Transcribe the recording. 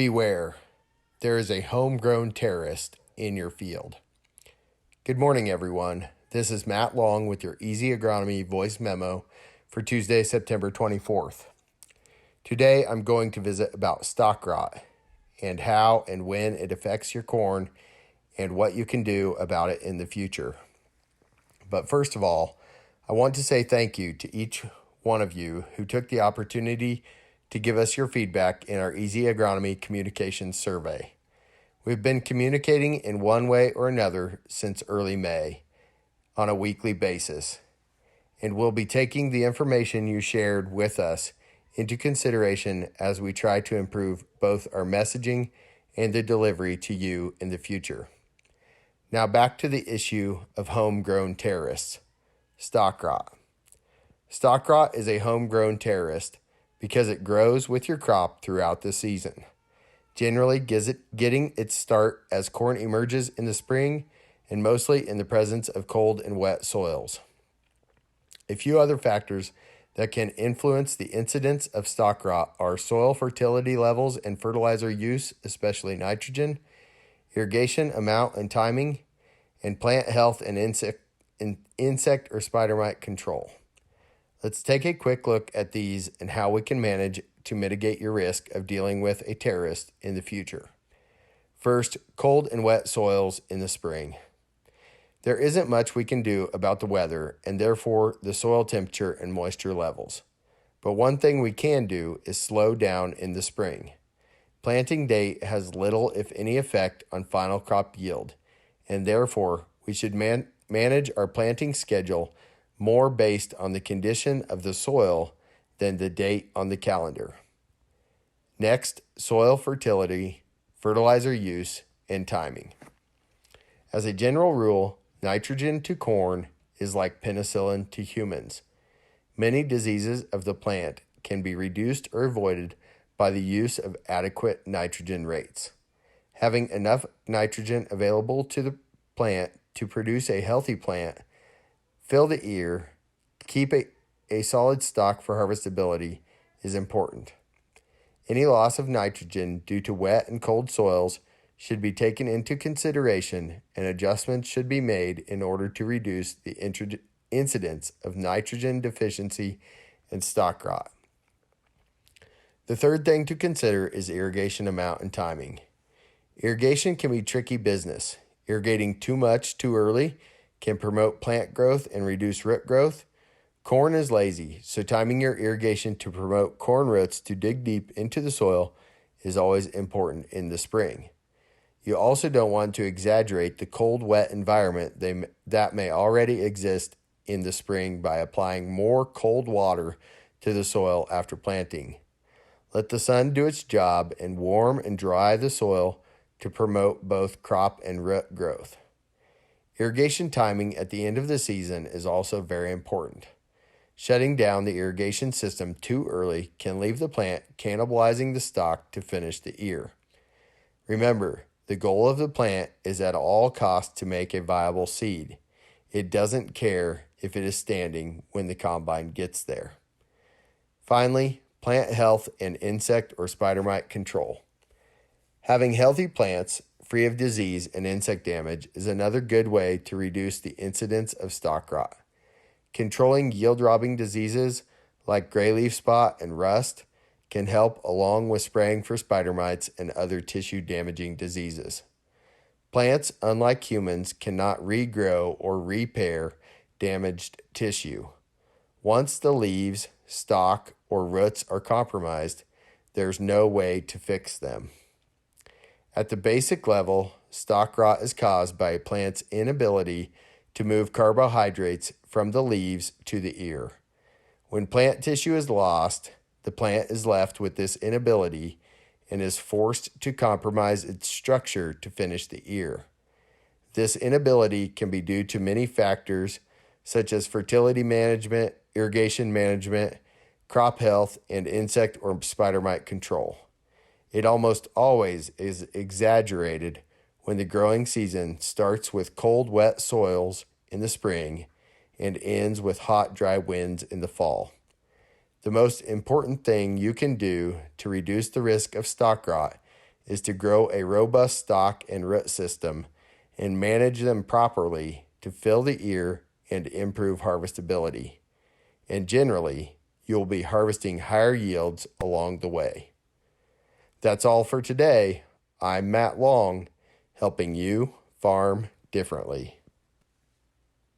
Beware, there is a homegrown terrorist in your field. Good morning, everyone. This is Matt Long with your Easy Agronomy voice memo for Tuesday, September 24th. Today, I'm going to visit about stalk rot and how and when it affects your corn and what you can do about it in the future. But first of all, I want to say thank you to each one of you who took the opportunity to give us your feedback in our Easy Agronomy Communications Survey. We've been communicating in one way or another since early May on a weekly basis, and we'll be taking the information you shared with us into consideration as we try to improve both our messaging and the delivery to you in the future. Now back to the issue of homegrown terrorists, stalk rot. Stalk rot is a homegrown terrorist because it grows with your crop throughout the season, generally getting its start as corn emerges in the spring and mostly in the presence of cold and wet soils. A few other factors that can influence the incidence of stalk rot are soil fertility levels and fertilizer use, especially nitrogen, irrigation amount and timing, and plant health and insect or spider mite control. Let's take a quick look at these and how we can manage to mitigate your risk of dealing with a terrorist in the future. First, cold and wet soils in the spring. There isn't much we can do about the weather and therefore the soil temperature and moisture levels. But one thing we can do is slow down in the spring. Planting date has little if any effect on final crop yield, and therefore we should manage our planting schedule more based on the condition of the soil than the date on the calendar. Next, soil fertility, fertilizer use, and timing. As a general rule, nitrogen to corn is like penicillin to humans. Many diseases of the plant can be reduced or avoided by the use of adequate nitrogen rates. Having enough nitrogen available to the plant to produce a healthy plant, fill the ear, keep a solid stock for harvestability is important. Any loss of nitrogen due to wet and cold soils should be taken into consideration, and adjustments should be made in order to reduce the incidence of nitrogen deficiency and stalk rot. The third thing to consider is irrigation amount and timing. Irrigation can be tricky business. Irrigating too much too early can promote plant growth and reduce root growth. Corn is lazy, so timing your irrigation to promote corn roots to dig deep into the soil is always important in the spring. You also don't want to exaggerate the cold, wet environment that may already exist in the spring by applying more cold water to the soil after planting. Let the sun do its job and warm and dry the soil to promote both crop and root growth. Irrigation timing at the end of the season is also very important. Shutting down the irrigation system too early can leave the plant cannibalizing the stalk to finish the ear. Remember, the goal of the plant is at all costs to make a viable seed. It doesn't care if it is standing when the combine gets there. Finally, plant health and insect or spider mite control. Having healthy plants free of disease and insect damage is another good way to reduce the incidence of stalk rot. Controlling yield-robbing diseases like gray leaf spot and rust can help, along with spraying for spider mites and other tissue-damaging diseases. Plants, unlike humans, cannot regrow or repair damaged tissue. Once the leaves, stalk, or roots are compromised, there's no way to fix them. At the basic level, stalk rot is caused by a plant's inability to move carbohydrates from the leaves to the ear. When plant tissue is lost, the plant is left with this inability and is forced to compromise its structure to finish the ear. This inability can be due to many factors such as fertility management, irrigation management, crop health, and insect or spider mite control. It almost always is exaggerated when the growing season starts with cold, wet soils in the spring and ends with hot, dry winds in the fall. The most important thing you can do to reduce the risk of stalk rot is to grow a robust stalk and root system and manage them properly to fill the ear and improve harvestability. And generally, you'll be harvesting higher yields along the way. That's all for today. I'm Matt Long, helping you farm differently.